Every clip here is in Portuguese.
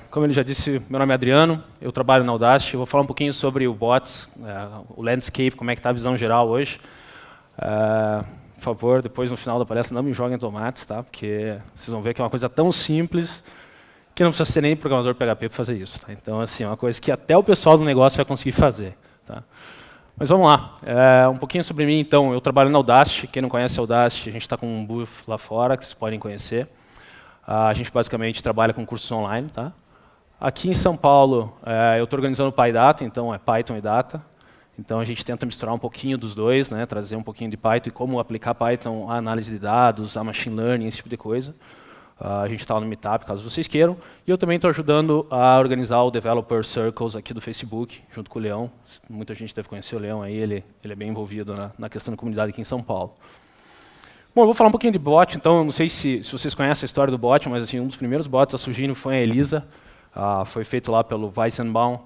Como ele já disse, meu nome é Adriano, eu trabalho na Audacity, vou falar um pouquinho sobre o bots, o landscape, como é que está a visão geral hoje. Por favor, depois no final da palestra não me joguem tomates, tá? Porque vocês vão ver que é uma coisa tão simples que não precisa ser nem programador PHP para fazer isso. Tá? Então, assim, é uma coisa que até o pessoal do negócio vai conseguir fazer. Tá? Mas vamos lá. Um pouquinho sobre mim, então. Eu trabalho na Audacity. Quem não conhece a Audacity, a gente está com um booth lá fora, que vocês podem conhecer. A gente basicamente trabalha com cursos online. Tá? Aqui em São Paulo, eu estou organizando o PyData, então é Python e Data. Então, a gente tenta misturar um pouquinho dos dois, né, trazer um pouquinho de Python e como aplicar Python à análise de dados, a machine learning, esse tipo de coisa. A gente está lá no Meetup, caso vocês queiram. E eu também estou ajudando a organizar o Developer Circles aqui do Facebook, junto com o Leão. Muita gente deve conhecer o Leão, aí ele é bem envolvido na questão da comunidade aqui em São Paulo. Bom, eu vou falar um pouquinho de bot, então, não sei se vocês conhecem a história do bot, mas assim, um dos primeiros bots a surgir foi a Elisa. Foi feito lá pelo Weizenbaum.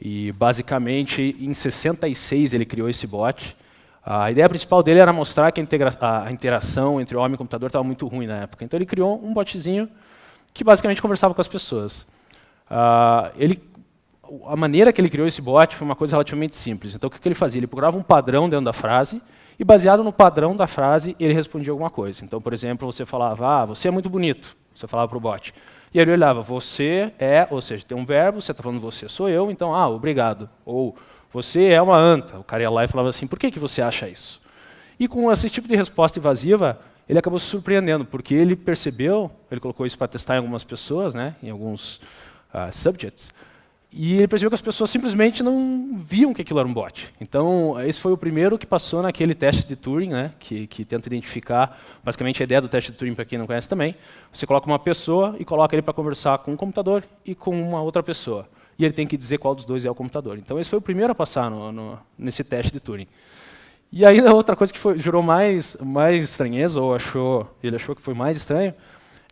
E, basicamente, em 66 ele criou esse bot. A ideia principal dele era mostrar que a interação entre homem e computador estava muito ruim na época. Então ele criou um botzinho que basicamente conversava com as pessoas. A maneira que ele criou esse bot foi uma coisa relativamente simples. Então o que ele fazia? Ele procurava um padrão dentro da frase e, baseado no padrão da frase, ele respondia alguma coisa. Então, por exemplo, você falava, você é muito bonito, você falava para o bot. E ele olhava, você é, ou seja, tem um verbo, você está falando você sou eu, então, obrigado. Ou você é uma anta. O cara ia lá e falava assim, por que você acha isso? E com esse tipo de resposta evasiva, ele acabou se surpreendendo, porque ele percebeu, ele colocou isso para testar em algumas pessoas, né, em alguns subjects, e ele percebeu que as pessoas simplesmente não viam que aquilo era um bot. Então, esse foi o primeiro que passou naquele teste de Turing, né, que tenta identificar, basicamente a ideia do teste de Turing, para quem não conhece também, você coloca uma pessoa e coloca ele para conversar com um computador e com uma outra pessoa. E ele tem que dizer qual dos dois é o computador. Então, esse foi o primeiro a passar nesse teste de Turing. E ainda outra coisa que gerou mais estranheza, ou ele achou que foi mais estranho,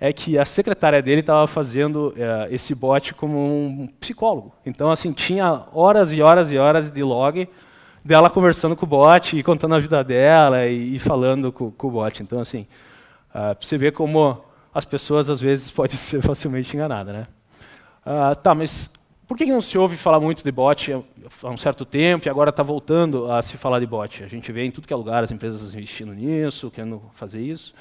é que a secretária dele estava fazendo esse bot como um psicólogo. Então, assim, tinha horas e horas e horas de log dela conversando com o bot e contando a vida dela e falando com o bot. Então, assim, para você ver como as pessoas, às vezes, podem ser facilmente enganadas, né? Mas por que não se ouve falar muito de bot há um certo tempo e agora está voltando a se falar de bot? A gente vê em tudo que é lugar as empresas investindo nisso, querendo fazer isso.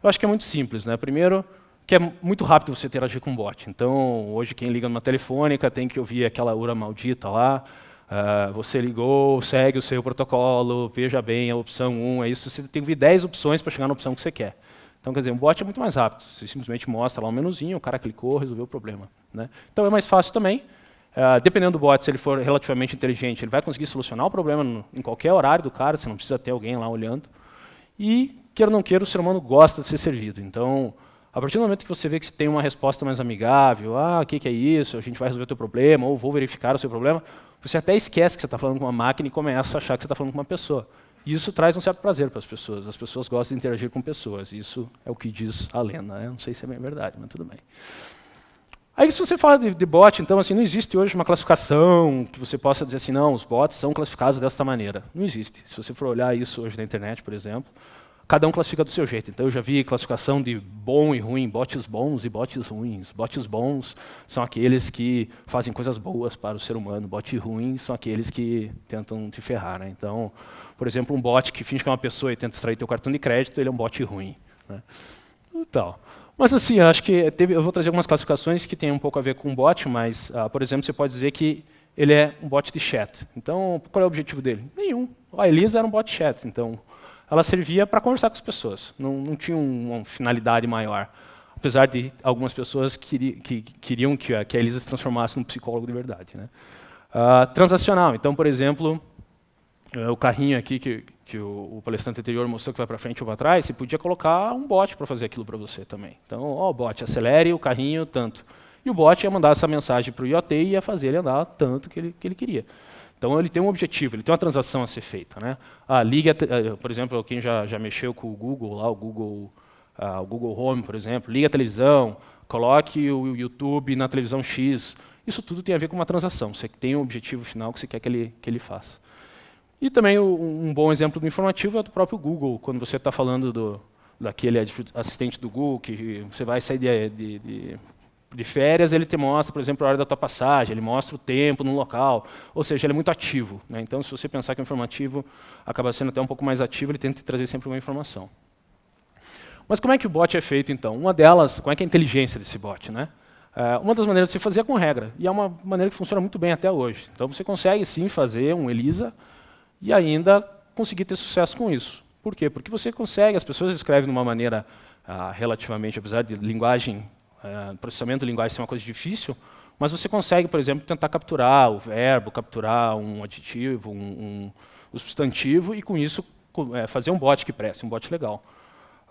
Eu acho que é muito simples, né? Primeiro, que é muito rápido você interagir com um bot. Então, hoje, quem liga numa telefônica tem que ouvir aquela URA maldita lá. Você ligou, segue o seu protocolo, veja bem a opção 1, é isso. Você tem que ouvir 10 opções para chegar na opção que você quer. Então, quer dizer, um bot é muito mais rápido. Você simplesmente mostra lá um menuzinho, o cara clicou, resolveu o problema, né? Então, é mais fácil também. Dependendo do bot, se ele for relativamente inteligente, ele vai conseguir solucionar o problema em qualquer horário do cara, você não precisa ter alguém lá olhando. E, queira ou não queira, o ser humano gosta de ser servido. Então, a partir do momento que você vê que você tem uma resposta mais amigável, o que é isso, a gente vai resolver o teu problema, ou vou verificar o seu problema, você até esquece que você está falando com uma máquina e começa a achar que você está falando com uma pessoa. E isso traz um certo prazer para as pessoas. As pessoas gostam de interagir com pessoas. Isso é o que diz a lenda, né? Não sei se é bem verdade, mas tudo bem. Aí, se você fala de bot, então, assim, não existe hoje uma classificação que você possa dizer assim, não, os bots são classificados desta maneira. Não existe. Se você for olhar isso hoje na internet, por exemplo, cada um classifica do seu jeito. Então, eu já vi classificação de bom e ruim, bots bons e bots ruins. Bots bons são aqueles que fazem coisas boas para o ser humano. Bots ruins são aqueles que tentam te ferrar, né? Então, por exemplo, um bot que finge que é uma pessoa e tenta extrair teu cartão de crédito, ele é um bot ruim, né? Então, mas assim, acho que eu vou trazer algumas classificações que têm um pouco a ver com bot, mas, por exemplo, você pode dizer que ele é um bot de chat. Então, qual é o objetivo dele? Nenhum. A Elisa era um bot chat, então ela servia para conversar com as pessoas. Não tinha uma finalidade maior. Apesar de algumas pessoas queriam que a Elisa se transformasse num psicólogo de verdade, né? Transacional. Então, por exemplo, o carrinho aqui que o palestrante anterior mostrou que vai para frente ou para trás, você podia colocar um bot para fazer aquilo para você também. Então, bot, acelere o carrinho tanto. E o bot ia mandar essa mensagem para o IoT e ia fazer ele andar tanto que ele queria. Então, ele tem um objetivo, ele tem uma transação a ser feita, né? Por exemplo, quem já mexeu com o Google, lá, o Google Home, por exemplo, liga a televisão, coloque o YouTube na televisão X. Isso tudo tem a ver com uma transação. Você tem um objetivo final que você quer que ele faça. E também um bom exemplo do informativo é do próprio Google, quando você está falando daquele assistente do Google, que você vai sair de férias, ele te mostra, por exemplo, a hora da tua passagem, ele mostra o tempo no local, ou seja, ele é muito ativo, né? Então, se você pensar que o informativo acaba sendo até um pouco mais ativo, ele tenta te trazer sempre uma informação. Mas como é que o bot é feito, então? Uma delas, como é que é a inteligência desse bot, né? Uma das maneiras de se fazer é com regra, e é uma maneira que funciona muito bem até hoje. Então, você consegue, sim, fazer um ELISA e ainda conseguir ter sucesso com isso. Por quê? Porque você consegue, as pessoas escrevem de uma maneira relativamente, apesar de linguagem, processamento de linguagem ser uma coisa difícil, mas você consegue, por exemplo, tentar capturar o verbo, capturar um adjetivo, um substantivo, e com isso fazer um bot que preste, um bot legal.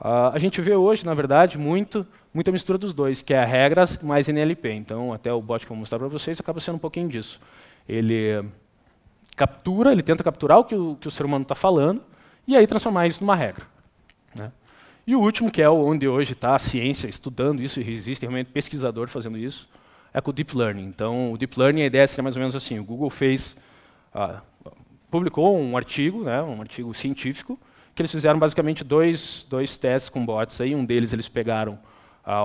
A gente vê hoje, na verdade, muita mistura dos dois, que é regras mais NLP. Então, até o bot que eu vou mostrar para vocês acaba sendo um pouquinho disso. Ele tenta capturar o que o ser humano está falando, e aí transformar isso numa regra, né? E o último, que é onde hoje está a ciência estudando isso, e existe realmente pesquisador fazendo isso, é com o Deep Learning. Então, o Deep Learning, a ideia seria mais ou menos assim, o Google publicou um artigo, né, um artigo científico, que eles fizeram basicamente dois testes com bots. Aí. Um deles eles pegaram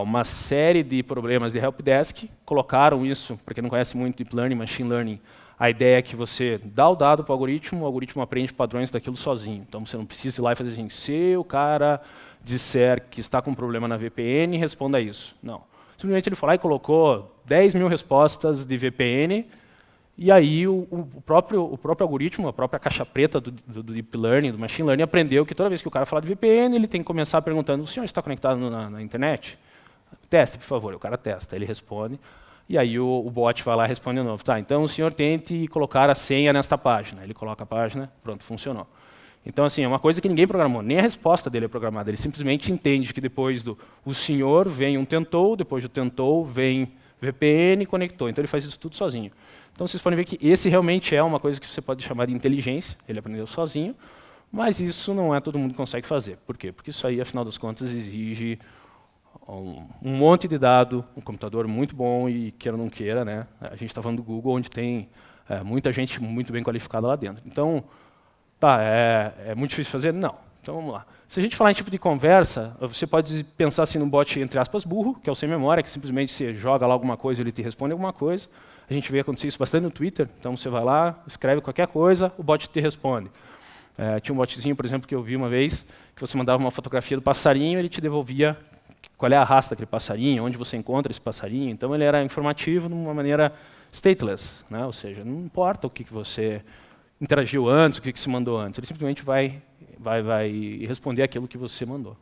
uma série de problemas de helpdesk, colocaram isso, para quem não conhece muito Deep Learning, Machine Learning, a ideia é que você dá o dado para o algoritmo aprende padrões daquilo sozinho. Então, você não precisa ir lá e fazer assim, se o cara disser que está com um problema na VPN, responda isso. Não. Simplesmente ele foi lá e colocou 10 mil respostas de VPN, e aí o próprio algoritmo, a própria caixa preta do Deep Learning, do Machine Learning, aprendeu que toda vez que o cara fala de VPN, ele tem que começar perguntando, o senhor está conectado na internet? Teste, por favor. O cara testa, ele responde. E aí o bot vai lá e responde de novo. Tá, então o senhor tente colocar a senha nesta página. Ele coloca a página, pronto, funcionou. Então, assim, é uma coisa que ninguém programou, nem a resposta dele é programada. Ele simplesmente entende que depois do o senhor vem um tentou, depois do tentou vem VPN e conectou. Então ele faz isso tudo sozinho. Então vocês podem ver que esse realmente é uma coisa que você pode chamar de inteligência. Ele aprendeu sozinho, mas isso não é todo mundo que consegue fazer. Por quê? Porque isso aí, afinal das contas, exige um monte de dado, um computador muito bom e queira ou não queira, né? A gente está falando do Google, onde tem muita gente muito bem qualificada lá dentro. Então, tá, é muito difícil fazer? Não. Então vamos lá. Se a gente falar em tipo de conversa, você pode pensar assim num bot, entre aspas, burro, que é o sem memória, que simplesmente você joga lá alguma coisa e ele te responde alguma coisa. A gente vê acontecer isso bastante no Twitter, então você vai lá, escreve qualquer coisa, o bot te responde. Tinha um botzinho, por exemplo, que eu vi uma vez, que você mandava uma fotografia do passarinho e ele te devolvia qual é a raça daquele passarinho, onde você encontra esse passarinho. Então ele era informativo de uma maneira stateless, né? Ou seja, não importa o que você interagiu antes, o que se mandou antes, ele simplesmente vai responder aquilo que você mandou.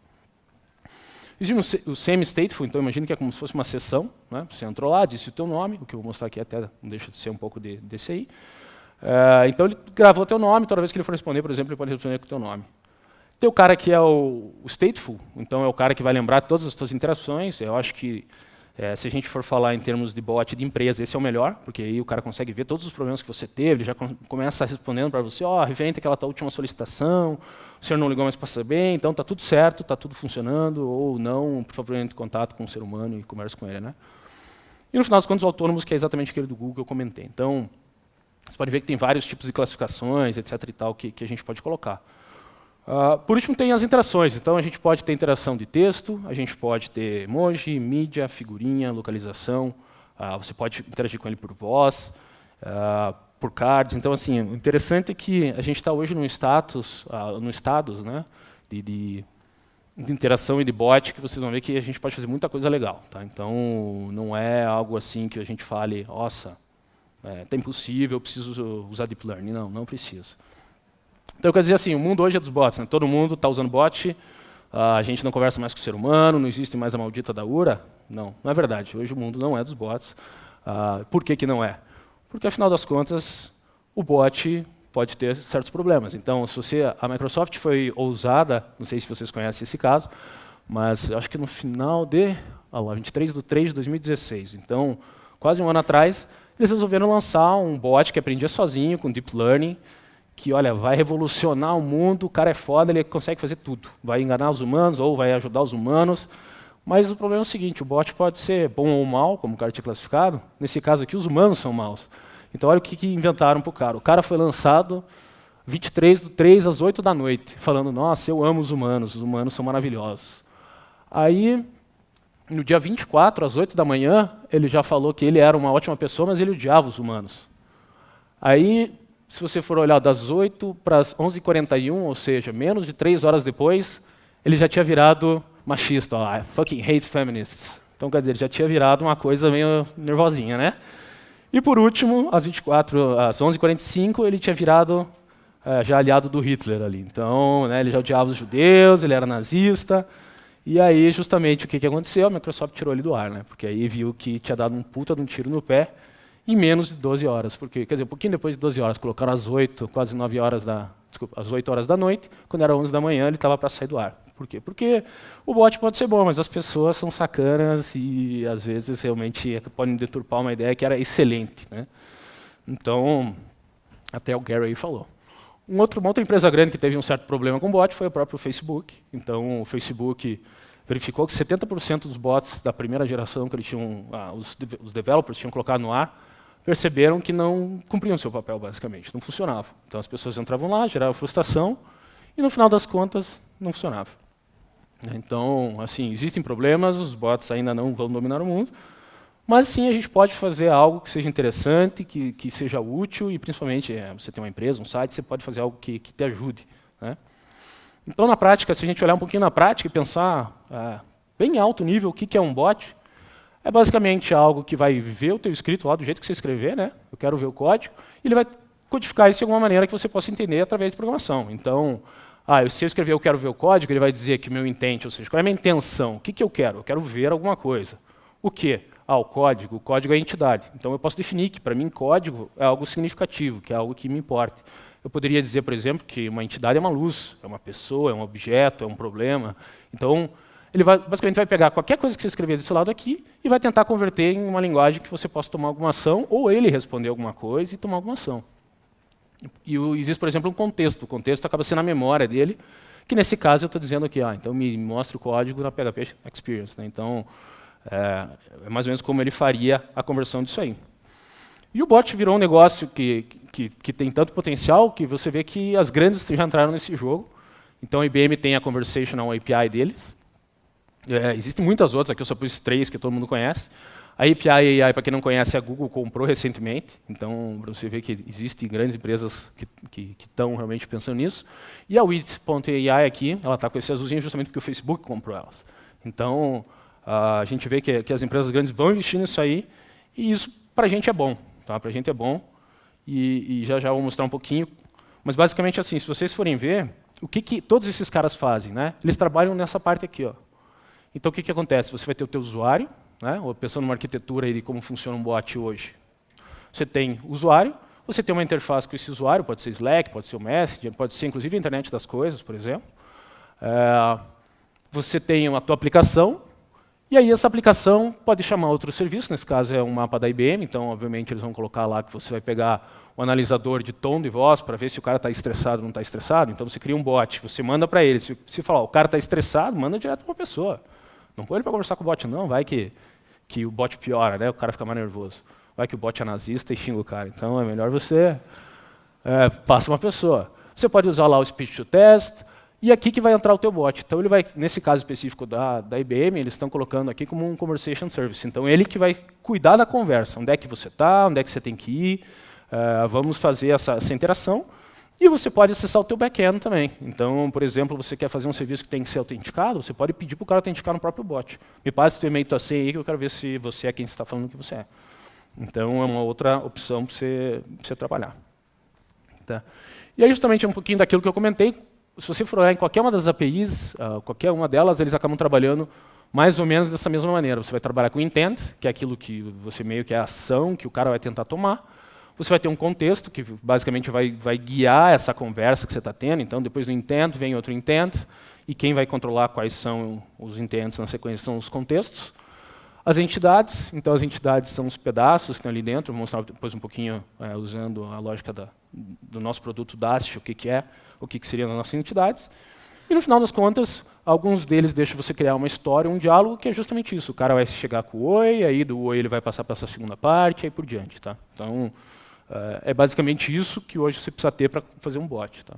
Existe o semi-stateful, então imagine que é como se fosse uma sessão, né? Você entrou lá, disse o teu nome, o que eu vou mostrar aqui até não deixa de ser um pouco desse aí. Então ele gravou o teu nome, toda vez que ele for responder, por exemplo, ele pode responder com o teu nome. Tem o cara que é o stateful, então é o cara que vai lembrar todas as suas interações. Eu acho que, se a gente for falar em termos de bot de empresa, esse é o melhor, porque aí o cara consegue ver todos os problemas que você teve, ele já começa respondendo para você, referente àquela tua última solicitação, o senhor não ligou mais para saber, então está tudo certo, está tudo funcionando, ou não, por favor, entre em contato com o ser humano e converse com ele, né? E no final das contas, os autônomos, que é exatamente aquele do Google que eu comentei. Então, vocês podem ver que tem vários tipos de classificações, etc. e tal, que a gente pode colocar. Por último, tem as interações. Então, a gente pode ter interação de texto, a gente pode ter emoji, mídia, figurinha, localização. Você pode interagir com ele por voz, por cards. Então, assim, o interessante é que a gente está hoje num status, né, de interação e de bot, que vocês vão ver que a gente pode fazer muita coisa legal. Tá? Então, não é algo assim que a gente fale, nossa, é impossível, eu preciso usar Deep Learning. Não, não precisa. Então, quer dizer assim, o mundo hoje é dos bots, né? Todo mundo está usando bot, a gente não conversa mais com o ser humano, não existe mais a maldita da URA. Não, não é verdade. Hoje o mundo não é dos bots. Por que não é? Porque, afinal das contas, o bot pode ter certos problemas. Então, a Microsoft foi ousada, não sei se vocês conhecem esse caso, mas acho que no final de 23/3 de 2016, então, quase um ano atrás, eles resolveram lançar um bot que aprendia sozinho, com Deep Learning, que, olha, vai revolucionar o mundo, o cara é foda, ele consegue fazer tudo. Vai enganar os humanos ou vai ajudar os humanos. Mas o problema é o seguinte, o bot pode ser bom ou mal, como o cara tinha classificado. Nesse caso aqui, os humanos são maus. Então, olha o que inventaram para o cara. O cara foi lançado 23/3 às 8 da noite, falando, nossa, eu amo os humanos são maravilhosos. Aí, No dia 24, às 8 da manhã, ele já falou que ele era uma ótima pessoa, mas ele odiava os humanos. Aí, se você for olhar das 8 para as 11h41, ou seja, menos de 3 horas depois, ele já tinha virado machista. I fucking hate feminists. Então, quer dizer, ele já tinha virado uma coisa meio nervosinha, né? E por último, às 11h45, ele tinha virado já aliado do Hitler ali. Então, né, ele já odiava os judeus, ele era nazista. E aí, justamente, o que aconteceu? A Microsoft tirou ele do ar, né? Porque aí viu que tinha dado um puta de um tiro no pé em menos de 12 horas. Porque, quer dizer, um pouquinho depois de 12 horas, colocaram às 8, quase 9 horas às 8 horas da noite, quando era 11 da manhã, ele estava para sair do ar. Por quê? Porque o bot pode ser bom, mas as pessoas são sacanas e, às vezes, realmente podem deturpar uma ideia que era excelente, né? Então, até o Gary aí falou. Uma outra empresa grande que teve um certo problema com o bot foi o próprio Facebook. Então, o Facebook verificou que 70% dos bots da primeira geração que eles tinham, os developers tinham colocado no ar, perceberam que não cumpriam seu papel, basicamente, não funcionavam. Então, as pessoas entravam lá, geravam frustração, e no final das contas, não funcionava. Então, assim, existem problemas, os bots ainda não vão dominar o mundo, mas sim a gente pode fazer algo que seja interessante, que seja útil, e principalmente, você tem uma empresa, um site, você pode fazer algo que te ajude, né? Então, na prática, se a gente olhar um pouquinho na prática e pensar bem alto nível o que é um bot, é basicamente algo que vai ver o teu escrito lá do jeito que você escrever, né? Eu quero ver o código, e ele vai codificar isso de alguma maneira que você possa entender através de programação. Então, se eu escrever eu quero ver o código, ele vai dizer que o meu intent, ou seja, qual é a minha intenção, o que eu quero? Eu quero ver alguma coisa. O quê? O código é a entidade. Então eu posso definir que, para mim, código é algo significativo, que é algo que me importa. Eu poderia dizer, por exemplo, que uma entidade é uma luz, é uma pessoa, é um objeto, é um problema. Então, ele basicamente vai pegar qualquer coisa que você escrever desse lado aqui e vai tentar converter em uma linguagem que você possa tomar alguma ação, ou ele responder alguma coisa e tomar alguma ação. E existe, por exemplo, um contexto. O contexto acaba sendo a memória dele, que nesse caso eu estou dizendo aqui, então me mostra o código na PHP Experience, né? Então, é mais ou menos como ele faria a conversão disso aí. E o bot virou um negócio que tem tanto potencial que você vê que as grandes já entraram nesse jogo. Então a IBM tem a Conversational API deles. Existem muitas outras, aqui eu só pus 3 que todo mundo conhece. A API AI, para quem não conhece, a Google comprou recentemente. Então, para você ver que existem grandes empresas que estão realmente pensando nisso. E a Wit.ai aqui, ela está com esse azulzinho justamente porque o Facebook comprou elas. Então, a gente vê que as empresas grandes vão investir nisso aí, e isso para a gente é bom. Tá? Para a gente é bom, e já vou mostrar um pouquinho. Mas basicamente assim, se vocês forem ver, o que todos esses caras fazem, né? Eles trabalham nessa parte aqui. Então o que acontece? Você vai ter o teu usuário, né? Ou pensando numa arquitetura aí de como funciona um bot hoje. Você tem o usuário, você tem uma interface com esse usuário, pode ser Slack, pode ser o Messenger, pode ser inclusive a internet das coisas, por exemplo. Você tem a tua aplicação, e aí essa aplicação pode chamar outro serviço, nesse caso é um mapa da IBM, então obviamente eles vão colocar lá que você vai pegar o analisador de tom de voz para ver se o cara está estressado ou não está estressado. Então você cria um bot, você manda para ele, se falar o cara está estressado, manda direto para a pessoa. Não põe ele para conversar com o bot não, vai que o bot piora, né? O cara fica mais nervoso. Vai que o bot é nazista e xinga o cara. Então é melhor você passa uma pessoa. Você pode usar lá o speech to test, e aqui que vai entrar o teu bot. Então ele vai, nesse caso específico da IBM, eles estão colocando aqui como um conversation service. Então ele que vai cuidar da conversa. Onde é que você está, onde é que você tem que ir, vamos fazer essa interação. E você pode acessar o teu back-end também. Então, por exemplo, você quer fazer um serviço que tem que ser autenticado, você pode pedir para o cara autenticar no próprio bot. Me passe teu e-mail e tua senha aí que eu quero ver se você é quem está falando que você é. Então é uma outra opção para você trabalhar. Tá? E aí justamente um pouquinho daquilo que eu comentei. Se você for olhar em qualquer uma das APIs, qualquer uma delas, eles acabam trabalhando mais ou menos dessa mesma maneira. Você vai trabalhar com intent, que é aquilo que você meio que é a ação que o cara vai tentar tomar. Você vai ter um contexto, que basicamente vai guiar essa conversa que você está tendo. Então, depois do intent, vem outro intent, e quem vai controlar quais são os intents na sequência são os contextos. As entidades, então as entidades são os pedaços que estão ali dentro. Vou mostrar depois um pouquinho, usando a lógica do nosso produto Dast, o que seriam as nossas entidades. E no final das contas, alguns deles deixam você criar uma história, um diálogo, que é justamente isso. O cara vai chegar com o oi, aí do oi ele vai passar para essa segunda parte, e aí por diante. Tá? Então, é basicamente isso que hoje você precisa ter para fazer um bot. Tá?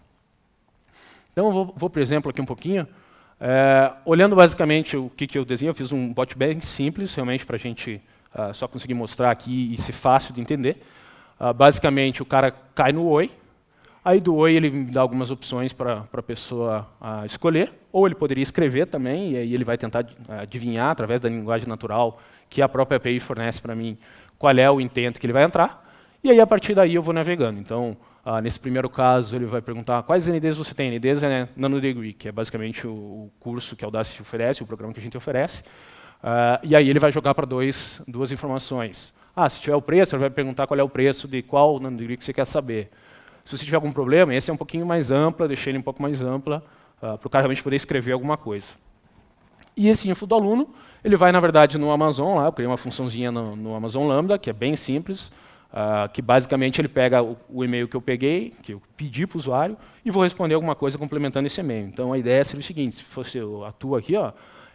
Então, eu vou, por exemplo, aqui um pouquinho. Olhando basicamente o que eu desenho, eu fiz um bot bem simples, realmente para a gente só conseguir mostrar aqui e ser fácil de entender. Basicamente, o cara cai no Oi, aí do Oi ele dá algumas opções para a pessoa escolher, ou ele poderia escrever também, e aí ele vai tentar adivinhar, através da linguagem natural, que a própria API fornece para mim, qual é o intento que ele vai entrar, e aí a partir daí eu vou navegando. Então, nesse primeiro caso, ele vai perguntar quais NDs você tem. NDs é NanoDegree, que é basicamente o curso que a Audacity oferece, o programa que a gente oferece. E aí ele vai jogar para duas informações. Se tiver o preço, ele vai perguntar qual é o preço de qual NanoDegree que você quer saber. Se você tiver algum problema, esse é um pouquinho mais ampla, deixei ele um pouco mais ampla, para o cara realmente poder escrever alguma coisa. E esse info do aluno, ele vai, na verdade, no Amazon, lá, eu criei uma funçãozinha no Amazon Lambda, que é bem simples, que basicamente ele pega o e-mail que eu peguei, que eu pedi para o usuário, e vou responder alguma coisa complementando esse e-mail. Então a ideia seria o seguinte, se fosse a tua aqui,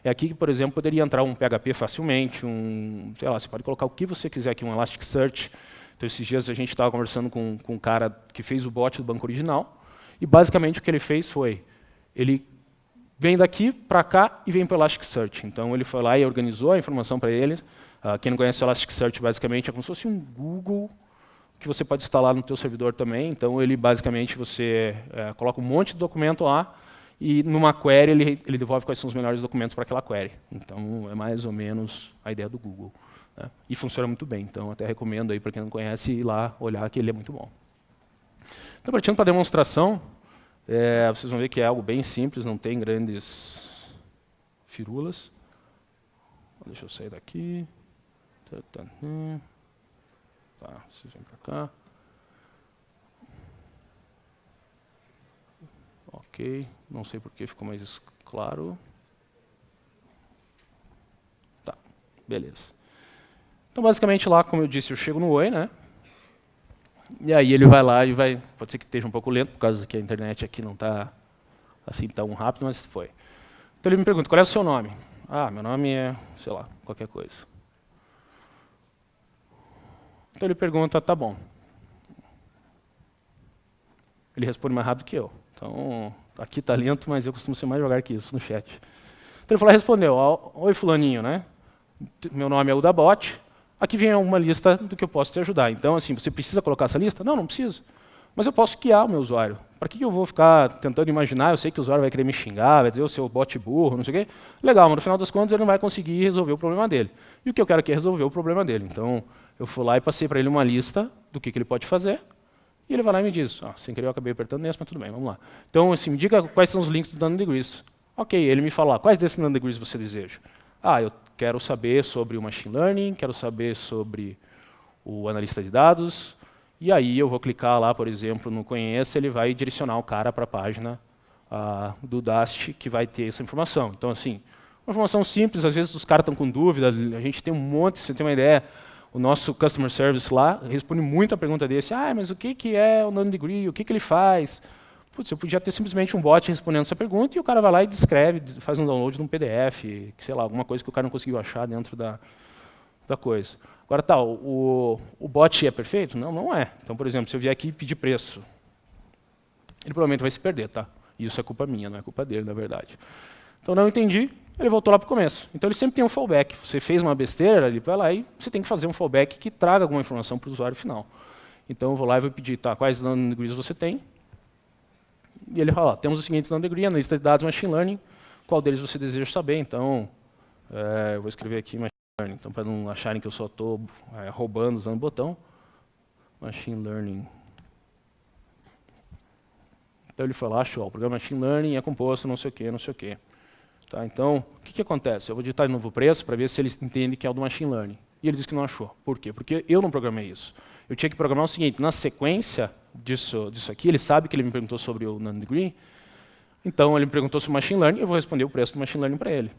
é aqui que, por exemplo, poderia entrar um PHP facilmente, sei lá, você pode colocar o que você quiser aqui, um Elasticsearch. Então esses dias a gente estava conversando com um cara que fez o bot do banco original, e basicamente o que ele fez foi, ele vem daqui para cá e vem para o Elasticsearch. Então ele foi lá e organizou a informação para eles. Quem não conhece o Elasticsearch, basicamente, é como se fosse um Google que você pode instalar no teu servidor também. Então, ele basicamente, você coloca um monte de documento lá e numa query ele devolve quais são os melhores documentos para aquela query. Então, é mais ou menos a ideia do Google. Né? E funciona muito bem. Então, até recomendo aí para quem não conhece ir lá olhar que ele é muito bom. Então, partindo para a demonstração, vocês vão ver que é algo bem simples, não tem grandes firulas. Deixa eu sair daqui. Tá, vocês vêm para cá. Ok, não sei por que ficou mais claro. Tá, beleza. Então, basicamente, lá, como eu disse, eu chego no Oi, né? E aí ele vai lá e vai... Pode ser que esteja um pouco lento, por causa que a internet aqui não está assim tão rápido, mas foi. Então ele me pergunta, qual é o seu nome? Meu nome é, sei lá, qualquer coisa. Então ele pergunta, tá bom. Ele responde mais rápido que eu. Então, aqui está lento, mas eu costumo ser mais devagar que isso no chat. Então ele falou, respondeu, oi fulaninho, né? Meu nome é Udabot. Aqui vem uma lista do que eu posso te ajudar. Então, assim, você precisa colocar essa lista? Não, não precisa. Mas eu posso guiar o meu usuário. Para que eu vou ficar tentando imaginar? Eu sei que o usuário vai querer me xingar, vai dizer o seu bot burro, não sei o quê. Legal, mas no final das contas ele não vai conseguir resolver o problema dele. E o que eu quero aqui é resolver o problema dele. Então, eu fui lá e passei para ele uma lista do que ele pode fazer. E ele vai lá e me diz, sem querer eu acabei apertando nesse, mas tudo bem, vamos lá. Então, assim, me diga quais são os links do NanoDegrees. Ok, ele me fala, quais desses NanoDegrees você deseja? Eu quero saber sobre o Machine Learning, quero saber sobre o analista de dados, e aí eu vou clicar lá, por exemplo, no Conheça, ele vai direcionar o cara para a página do Dast que vai ter essa informação. Então, assim, uma informação simples, às vezes os caras estão com dúvida, a gente tem um monte, você tem uma ideia, o nosso Customer Service lá responde muito a pergunta desse, mas o que é o NanoDegree, o que ele faz? Putz, eu podia ter simplesmente um bot respondendo essa pergunta e o cara vai lá e descreve, faz um download de um PDF, sei lá, alguma coisa que o cara não conseguiu achar dentro da coisa. Agora, o bot é perfeito? Não, não é. Então, por exemplo, se eu vier aqui e pedir preço, ele provavelmente vai se perder, tá? Isso é culpa minha, não é culpa dele, na verdade. Então, não entendi, ele voltou lá para o começo. Então, ele sempre tem um fallback. Você fez uma besteira, ele vai lá e você tem que fazer um fallback que traga alguma informação para o usuário final. Então, eu vou lá e vou pedir, quais NanoDegrees você tem? E ele fala, temos os seguintes NanoDegree, analista de dados, Machine Learning, qual deles você deseja saber? Então, eu vou escrever aqui Machine Learning, então, para não acharem que eu só estou roubando usando o botão. Machine Learning. Então ele foi lá, achou, o programa Machine Learning é composto não sei o quê, não sei o quê. Tá, então, o que acontece? Eu vou digitar de novo o preço para ver se eles entendem que é o do Machine Learning. E ele disse que não achou. Por quê? Porque eu não programei isso. Eu tinha que programar o seguinte, na sequência disso aqui, ele sabe que ele me perguntou sobre o NanoDegree, então ele me perguntou sobre o Machine Learning, eu vou responder o preço do Machine Learning para ele.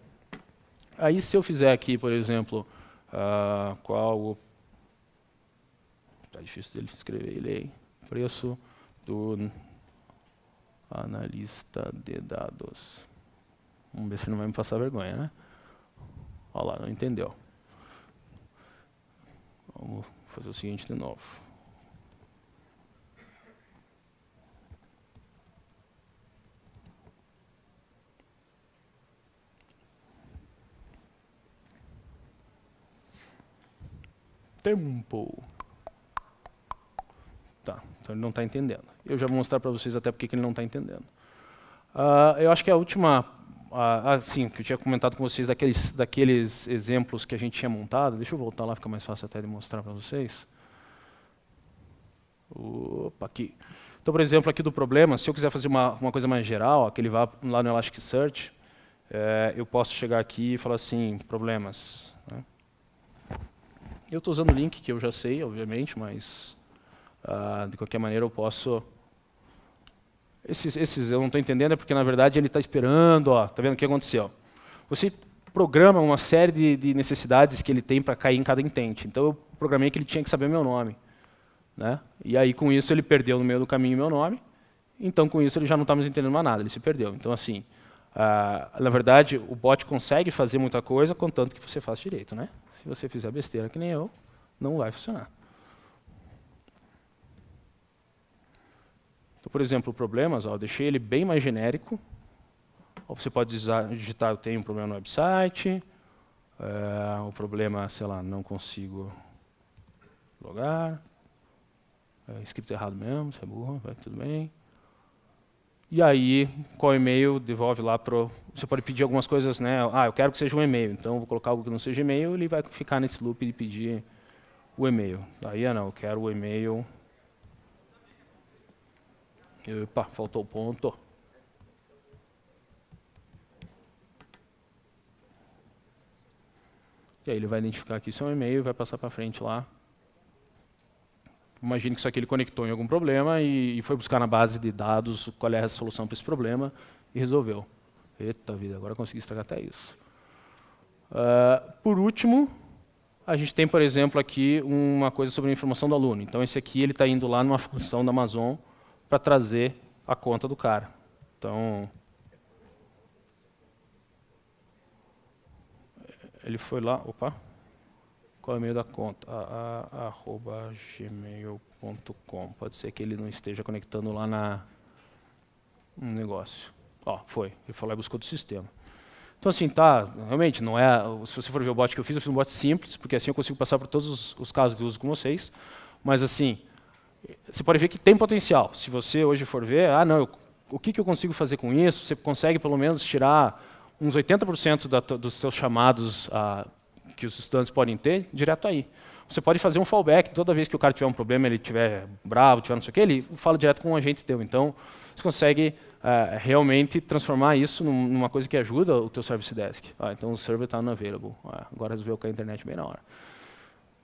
Aí se eu fizer aqui, por exemplo, qual... Está difícil dele escrever, ele aí. Preço do analista de dados. Vamos ver se ele não vai me passar vergonha, né? Olha lá, não entendeu. Vamos fazer o seguinte de novo. Tempo. Tá, então ele não está entendendo. Eu já vou mostrar para vocês até porque que ele não está entendendo. Eu acho que a última, sim, que eu tinha comentado com vocês daqueles exemplos que a gente tinha montado. Deixa eu voltar lá, fica mais fácil até de mostrar para vocês. Opa, aqui. Então, por exemplo, aqui do problema, se eu quiser fazer uma coisa mais geral, que ele vá lá no Elasticsearch, eu posso chegar aqui e falar assim, problemas. Né? Eu estou usando o link que eu já sei, obviamente, mas de qualquer maneira eu posso... Esses eu não estou entendendo, é porque na verdade ele está esperando, está vendo o que aconteceu. Você programa uma série de necessidades que ele tem para cair em cada intente. Então eu programei que ele tinha que saber meu nome. Né? E aí com isso ele perdeu no meio do caminho meu nome, então com isso ele já não está mais entendendo mais nada, ele se perdeu. Então assim, na verdade o bot consegue fazer muita coisa, contanto que você faça direito. Né? Se você fizer besteira que nem eu, não vai funcionar. Então, por exemplo, problemas, eu deixei ele bem mais genérico. Você pode digitar, eu tenho um problema no website, o problema, sei lá, não consigo logar. Escrito errado mesmo, você é burro, vai tudo bem. E aí, qual e-mail devolve lá para... Você pode pedir algumas coisas, né? Eu quero que seja um e-mail, então eu vou colocar algo que não seja e-mail, ele vai ficar nesse loop de pedir o e-mail. Aí, não, eu quero o e-mail... Opa, faltou o ponto. E aí ele vai identificar aqui seu e-mail e vai passar para frente lá. Imagine que isso aqui ele conectou em algum problema e foi buscar na base de dados qual é a solução para esse problema e resolveu. Eita vida, agora eu consegui estragar até isso. Por último, a gente tem, por exemplo, aqui uma coisa sobre a informação do aluno. Então esse aqui ele está indo lá numa função da Amazon para trazer a conta do cara. Então, ele foi lá, opa, qual é o e-mail da conta? @gmail.com. Pode ser que ele não esteja conectando lá no negócio. Foi. Ele foi lá e buscou do sistema. Então, assim, realmente, não é... Se você for ver o bot que eu fiz um bot simples, porque assim eu consigo passar por todos os casos de uso com vocês. Mas, assim, você pode ver que tem potencial. Se você hoje for ver, o que eu consigo fazer com isso? Você consegue, pelo menos, tirar uns 80% dos seus chamados que os estudantes podem ter direto aí. Você pode fazer um fallback, toda vez que o cara tiver um problema, ele estiver bravo, tiver não sei o quê, ele fala direto com um agente teu. Então, você consegue realmente transformar isso numa coisa que ajuda o teu service desk. Então, o server está unavailable. Agora resolveu cair a internet bem na hora.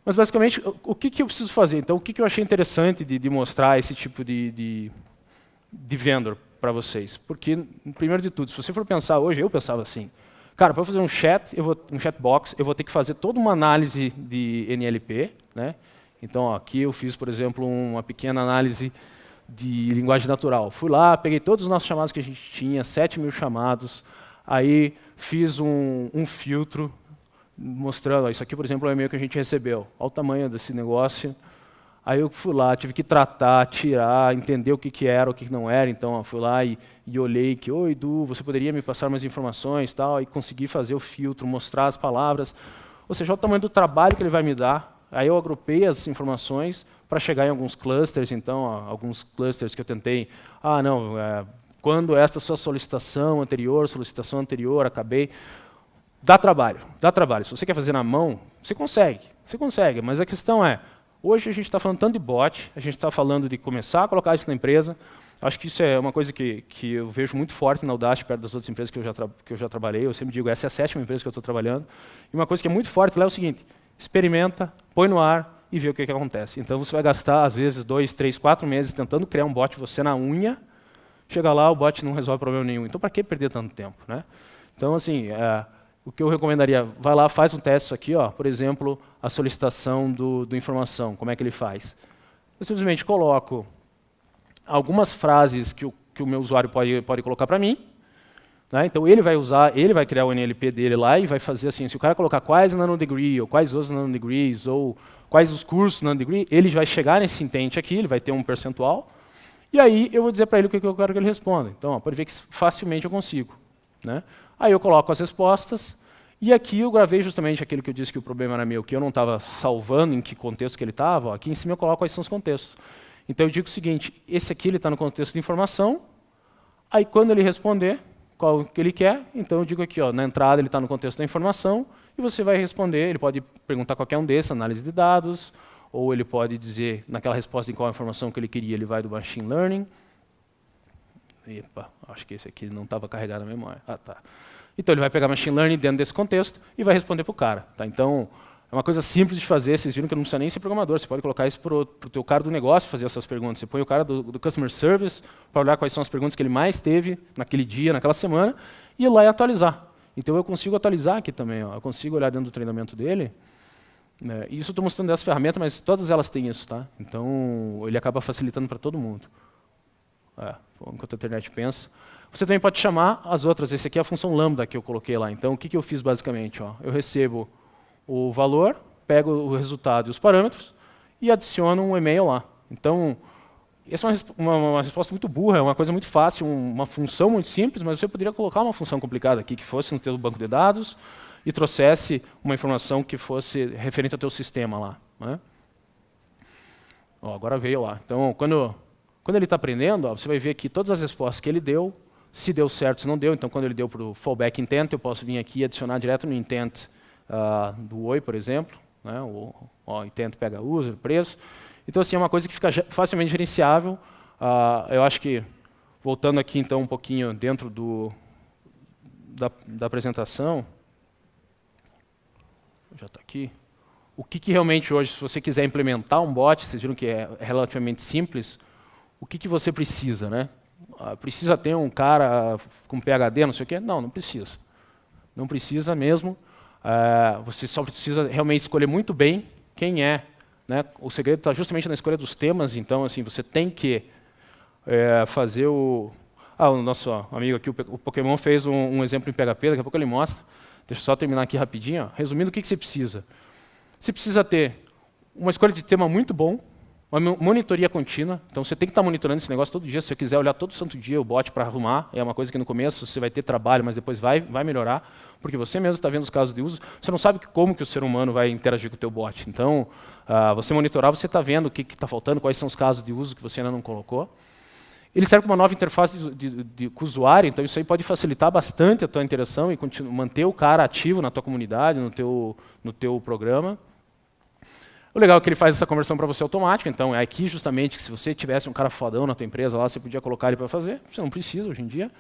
Mas, basicamente, o que eu preciso fazer? Então, o que eu achei interessante de mostrar esse tipo de vendor para vocês? Porque, primeiro de tudo, se você for pensar hoje, eu pensava assim, cara, para fazer um chatbox, eu vou ter que fazer toda uma análise de NLP. Né? Então, aqui eu fiz, por exemplo, uma pequena análise de linguagem natural. Fui lá, peguei todos os nossos chamados que a gente tinha, 7.000 chamados, aí fiz um filtro mostrando, isso aqui, por exemplo, é o e-mail que a gente recebeu. Olha o tamanho desse negócio. Aí eu fui lá, tive que tratar, tirar, entender o que era, o que não era. Então, eu fui lá e olhei que, oi, Edu, você poderia me passar mais informações, tal, e consegui fazer o filtro, mostrar as palavras. Ou seja, olha o tamanho do trabalho que ele vai me dar. Aí eu agrupei as informações para chegar em alguns clusters. Então, alguns clusters que eu tentei, quando esta sua solicitação anterior, acabei. Dá trabalho, dá trabalho. Se você quer fazer na mão, você consegue, mas a questão é, hoje a gente está falando tanto de bot, a gente está falando de começar a colocar isso na empresa. Acho que isso é uma coisa que eu vejo muito forte na Udacity, perto das outras empresas que eu já trabalhei. Eu sempre digo, essa é a 7ª empresa que eu estou trabalhando. E uma coisa que é muito forte lá é o seguinte, experimenta, põe no ar e vê o que acontece. Então você vai gastar, às vezes, 2, 3, 4 meses tentando criar um bot você na unha, chega lá, o bot não resolve problema nenhum. Então para que perder tanto tempo? Né? Então, assim, o que eu recomendaria, vai lá, faz um teste aqui, por exemplo, a solicitação do informação, como é que ele faz? Eu simplesmente coloco algumas frases que o meu usuário pode colocar para mim, né? Então ele vai criar o NLP dele lá e vai fazer assim, se o cara colocar quais nanodegree, ou quais os nanodegrees, ou quais os cursos nanodegree, ele vai chegar nesse intente aqui, ele vai ter um percentual, e aí eu vou dizer para ele o que eu quero que ele responda. Então, pode ver que facilmente eu consigo. Né? Aí eu coloco as respostas, E aqui eu gravei justamente aquilo que eu disse que o problema era meu, que eu não estava salvando em que contexto que ele estava. Aqui em cima eu coloco quais são os contextos. Então eu digo o seguinte, esse aqui está no contexto de informação, aí quando ele responder qual que ele quer, então eu digo aqui, ó, na entrada ele está no contexto da informação, e você vai responder, ele pode perguntar qualquer um desses, análise de dados, ou ele pode dizer, naquela resposta em qual informação que ele queria, ele vai do machine learning. Epa, acho que esse aqui não estava carregado na memória. Ah, tá. Então ele vai pegar machine learning dentro desse contexto e vai responder para o cara. Tá? Então, é uma coisa simples de fazer, vocês viram que não precisa nem ser programador, você pode colocar isso para o teu cara do negócio fazer essas perguntas. Você põe o cara do Customer Service para olhar quais são as perguntas que ele mais teve naquele dia, naquela semana, e ir lá e atualizar. Então eu consigo atualizar aqui também, ó. Eu consigo olhar dentro do treinamento dele, né? Isso eu estou mostrando dessa ferramenta, mas todas elas têm isso. Tá? Então ele acaba facilitando para todo mundo. Enquanto a internet pensa. Você também pode chamar as outras, esse aqui é a função lambda que eu coloquei lá. Então o que eu fiz basicamente? Ó? Eu recebo o valor, pego o resultado e os parâmetros e adiciono um e-mail lá. Então, essa é uma resposta muito burra, é uma coisa muito fácil, uma função muito simples, mas você poderia colocar uma função complicada aqui, que fosse no teu banco de dados e trouxesse uma informação que fosse referente ao teu sistema lá. Né? Ó, agora veio lá. Então, quando ele está aprendendo, ó, você vai ver aqui todas as respostas que ele deu, se deu certo, se não deu. Então, quando ele deu para o fallback intent, eu posso vir aqui e adicionar direto no intent do Oi, por exemplo, né? O intent pega user, preço. Então, assim, é uma coisa que fica facilmente gerenciável. Eu acho que, voltando aqui então um pouquinho dentro da apresentação, já está aqui. O que realmente hoje, se você quiser implementar um bot, vocês viram que é relativamente simples, o que você precisa, né? Precisa ter um cara com PhD, não sei o quê? Não, não precisa. Não precisa mesmo. Você só precisa realmente escolher muito bem quem é. Né? O segredo está justamente na escolha dos temas, então assim, você tem que fazer o nosso amigo aqui, o Pokémon, fez um exemplo em PHP, daqui a pouco ele mostra. Deixa eu só terminar aqui rapidinho. Ó. Resumindo, o que você precisa? Você precisa ter uma escolha de tema muito bom, uma monitoria contínua, então você tem que estar monitorando esse negócio todo dia. Se você quiser olhar todo santo dia o bot para arrumar, é uma coisa que no começo você vai ter trabalho, mas depois vai melhorar, porque você mesmo está vendo os casos de uso, você não sabe como que o ser humano vai interagir com o teu bot. Então, você monitorar, você está vendo o que está faltando, quais são os casos de uso que você ainda não colocou. Ele serve como uma nova interface com o usuário, então isso aí pode facilitar bastante a tua interação e manter o cara ativo na tua comunidade, no teu programa. O legal é que ele faz essa conversão para você automática, então é aqui justamente que se você tivesse um cara fodão na tua empresa lá, você podia colocar ele para fazer, você não precisa hoje em dia.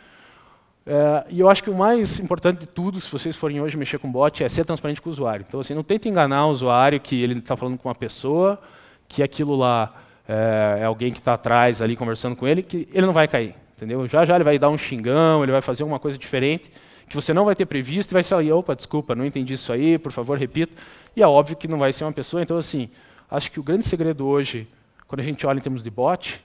E eu acho que o mais importante de tudo, se vocês forem hoje mexer com bot, é ser transparente com o usuário. Então assim, não tente enganar o usuário que ele está falando com uma pessoa, que aquilo lá é alguém que está atrás ali conversando com ele, que ele não vai cair. Entendeu? Já ele vai dar um xingão, ele vai fazer alguma coisa diferente, que você não vai ter previsto, e vai ser, opa, desculpa, não entendi isso aí, por favor, repita. E é óbvio que não vai ser uma pessoa. Então, assim, acho que o grande segredo hoje, quando a gente olha em termos de bot,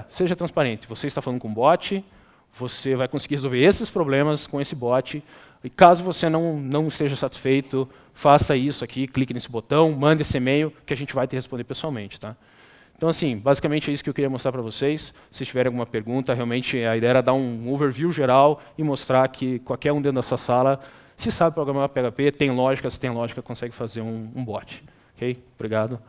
seja transparente. Você está falando com um bot, você vai conseguir resolver esses problemas com esse bot, e caso você não esteja satisfeito, faça isso aqui, clique nesse botão, mande esse e-mail, que a gente vai te responder pessoalmente. Tá? Então, assim, basicamente é isso que eu queria mostrar para vocês. Se tiverem alguma pergunta, realmente a ideia era dar um overview geral e mostrar que qualquer um dentro dessa sala, se sabe programar PHP, tem lógica, se tem lógica, consegue fazer um bot. Ok? Obrigado.